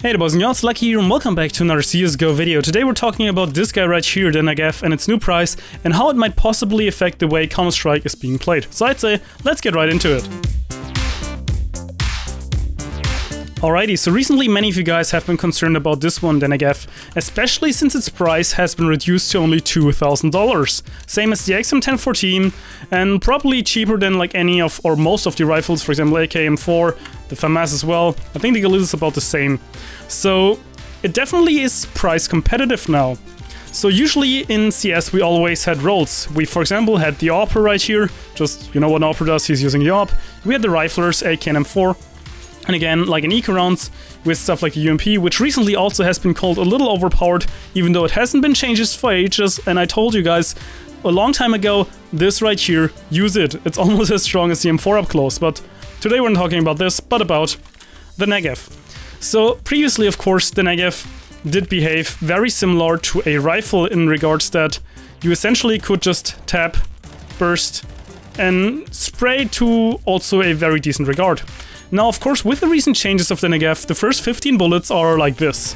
Hey the boys and girls, Lucky here and welcome back to another CSGO video. Today we're talking about this guy right here, the Negev, and its new price, and how it might possibly affect the way Counter-Strike is being played. So I'd say, let's get right into it. Alrighty, so recently many of you guys have been concerned about this one, the Negev, especially since its price has been reduced to only $2,000. Same as the XM1014, and probably cheaper than like any of, or most of the rifles, for example AK M4, the FAMAS as well. I think the Galil is about the same. So it definitely is price competitive now. So usually in CS we always had roles. We for example had the AWPer right here, just you know what an AWPer does, he's using the AWP. We had the riflers, AK and M4. And again, like in eco rounds, with stuff like the UMP, which recently also has been called a little overpowered, even though it hasn't been changed for ages, and I told you guys a long time ago, this right here, use it. It's almost as strong as the M4 up close, but today we're not talking about this, but about the Negev. So previously, of course, the Negev did behave very similar to a rifle in regards that you essentially could just tap, burst, and spray to also a very decent regard. Now, of course, with the recent changes of the Negev, the first 15 bullets are like this.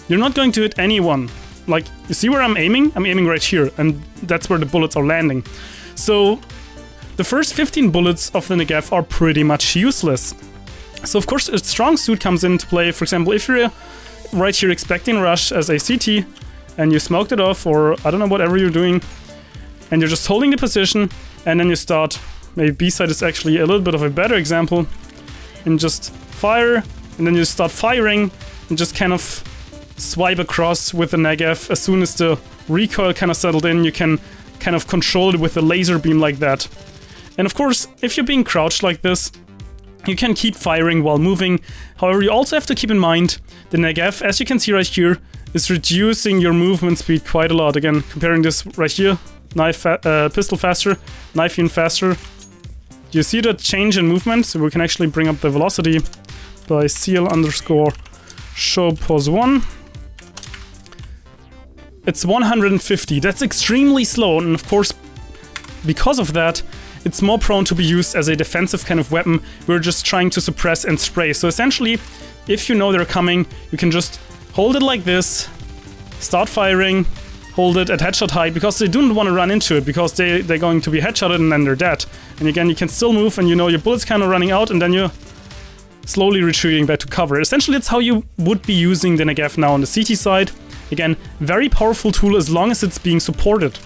You're not going to hit anyone. Like, you see where I'm aiming? I'm aiming right here, and that's where the bullets are landing. So, the first 15 bullets of the Negev are pretty much useless. So, of course, a strong suit comes into play. For example, if you're right here expecting rush as a CT, and you smoked it off, or I don't know, whatever you're doing, and you're just holding the position, and then you start... Maybe B-side is actually a little bit of a better example. And just fire, and then you start firing, and just kind of swipe across with the Negev. As soon as the recoil kind of settled in, you can kind of control it with the laser beam like that. And of course, if you're being crouched like this, you can keep firing while moving. However, you also have to keep in mind, the Negev, as you can see right here, is reducing your movement speed quite a lot. Again, comparing this right here, pistol faster, knife even faster. Do you see the change in movement? So we can actually bring up the velocity by CL_show pos 1. It's 150. That's extremely slow, and of course, because of that, it's more prone to be used as a defensive kind of weapon. We're just trying to suppress and spray. So essentially, if you know they're coming, you can just hold it like this, start firing, hold it at headshot height, because they don't want to run into it, because they're going to be headshotted and then they're dead. And again, you can still move, and you know your bullet's kind of running out, and then you're slowly retreating back to cover. Essentially, it's how you would be using the Negev now on the CT side. Again, very powerful tool as long as it's being supported.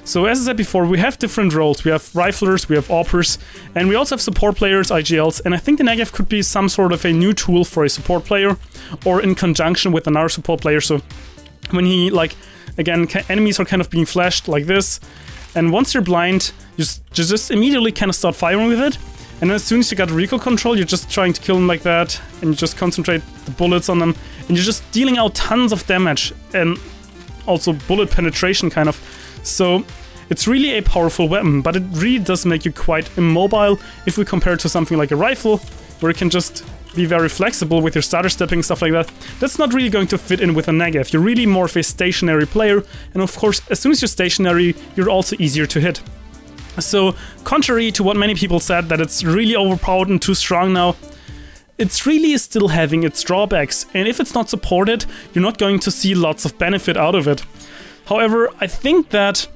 So as I said before, we have different roles. We have riflers, we have AWPers, and we also have support players, IGLs, and I think the Negev could be some sort of a new tool for a support player, or in conjunction with another support player. So when he, like, again, enemies are kind of being flashed like this, and once you're blind, you just immediately kind of start firing with it, and then as soon as you got recoil control, you're just trying to kill them like that, and you just concentrate the bullets on them, and you're just dealing out tons of damage, and also bullet penetration kind of. So it's really a powerful weapon, but it really does make you quite immobile if we compare it to something like a rifle, where you can just be very flexible with your stutter stepping, stuff like that. That's not really going to fit in with a Negev. You're really more of a stationary player, and of course, as soon as you're stationary, you're also easier to hit. So, contrary to what many people said, that it's really overpowered and too strong now, it's really still having its drawbacks, and if it's not supported, you're not going to see lots of benefit out of it. However, I think that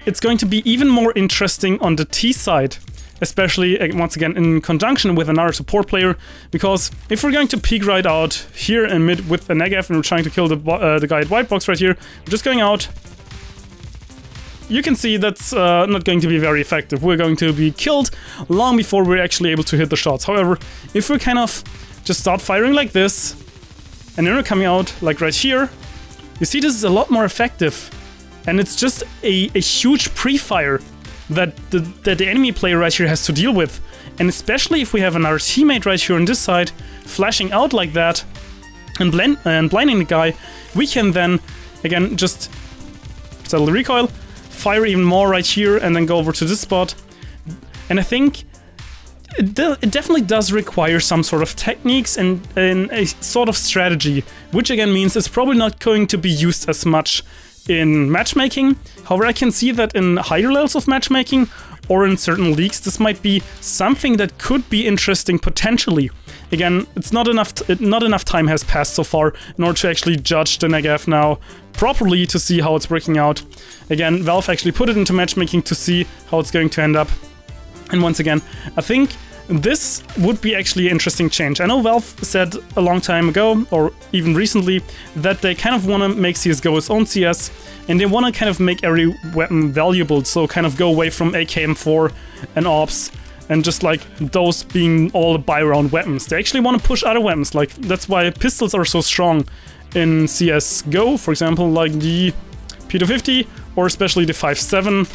it's going to be even more interesting on the T side, especially, once again, in conjunction with another support player, because if we're going to peek right out here in mid with the Negev and we're trying to kill the guy at white box right here, we're just going out, you can see that's not going to be very effective. We're going to be killed long before we're actually able to hit the shots. However, if we kind of just start firing like this, and then we're coming out like right here, you see this is a lot more effective, and it's just a huge pre-fire that the enemy player right here has to deal with. And especially if we have another teammate right here on this side flashing out like that and blinding the guy, we can then again just settle the recoil, fire even more right here, and then go over to this spot. And I think it definitely does require some sort of techniques and a sort of strategy, which again means it's probably not going to be used as much in matchmaking. However, I can see that in higher levels of matchmaking or in certain leagues, this might be something that could be interesting potentially. again, it's not enough time has passed so far in order to actually judge the Negev now properly to see how it's working out. Again, Valve actually put it into matchmaking to see how it's going to end up. And once again, I think this would be actually an interesting change. I know Valve said a long time ago, or even recently, that they kind of want to make CSGO its own CS, and they want to kind of make every weapon valuable, so kind of go away from AKM4 and AWPs, and just like those being all buy-round weapons. They actually want to push other weapons, like that's why pistols are so strong in CSGO, for example, like the competittve, or especially the 5.7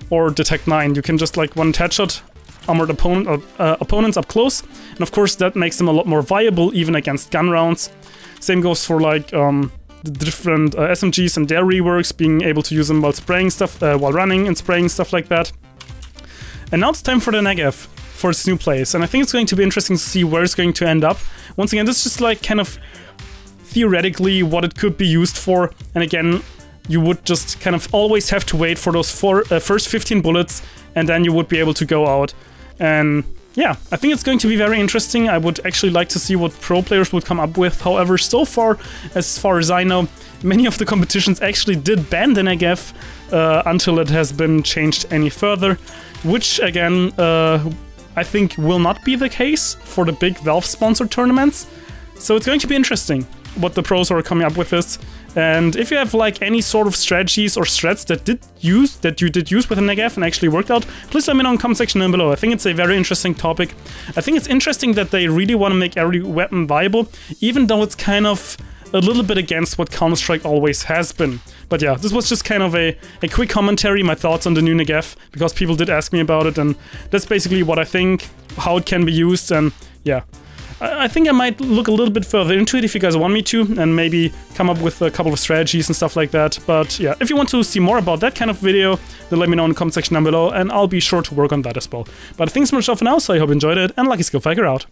or the Tech-9. You can just like one headshot armored opponents up close, and of course that makes them a lot more viable even against gun rounds. Same goes for like the different SMGs and their reworks, being able to use them while spraying stuff, while running and spraying stuff like that. And now it's time for the Negev for its new place, and I think it's going to be interesting to see where it's going to end up. Once again, this is just like kind of theoretically what it could be used for, and again, you would just kind of always have to wait for those first 15 bullets, and then you would be able to go out. And yeah, I think it's going to be very interesting. I would actually like to see what pro players would come up with. However, so far as I know, many of the competitions actually did ban the Negev until it has been changed any further, which again, I think will not be the case for the big Valve-sponsored tournaments. So it's going to be interesting what the pros are coming up with this. And if you have like any sort of strategies or strats that you did use with a Negev and actually worked out, please let me know in the comment section down below. I think it's a very interesting topic. I think it's interesting that they really want to make every weapon viable, even though it's kind of a little bit against what Counter-Strike always has been. But yeah, this was just kind of a quick commentary, my thoughts on the new Negev, because people did ask me about it, and that's basically what I think, how it can be used, and yeah. I think I might look a little bit further into it if you guys want me to, and maybe come up with a couple of strategies and stuff like that. But yeah, if you want to see more about that kind of video, then let me know in the comment section down below, and I'll be sure to work on that as well. But I think it's much for now, so I hope you enjoyed it, and luckySkillFaker out.